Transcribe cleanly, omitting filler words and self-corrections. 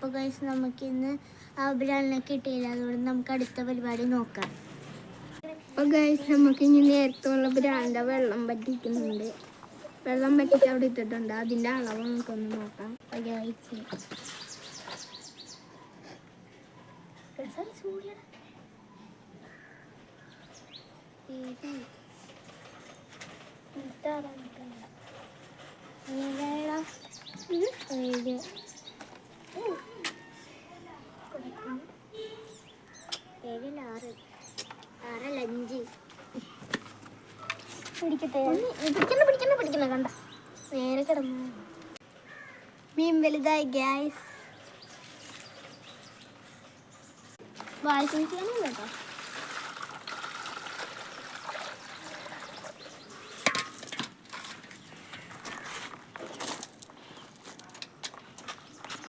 അപ്പോൾ ഗൈസ് നമുക്കിന്ന് ആ ബ്രാൻഡിനെ കിട്ടിയില്ല, അതുകൊണ്ട് നമുക്ക് അടുത്ത പരിപാടി നോക്കാം. അപ്പോൾ ഗൈസ് നമുക്ക് ഇനി നേരത്തുള്ള ബ്രാൻഡ് വെള്ളം പറ്റിക്കുന്നുണ്ട്. വെള്ളം പറ്റിച്ച് അവിടെ ഇട്ടിട്ടുണ്ട്. അതിൻ്റെ അളവ് നമുക്കൊന്ന് നോക്കാം. പിടിക്കണ്ട കണ്ട നേരെ കിടന്നു. മീൻ വലുതായി ഗ്യാസ് വായിച്ചു കേട്ടോ.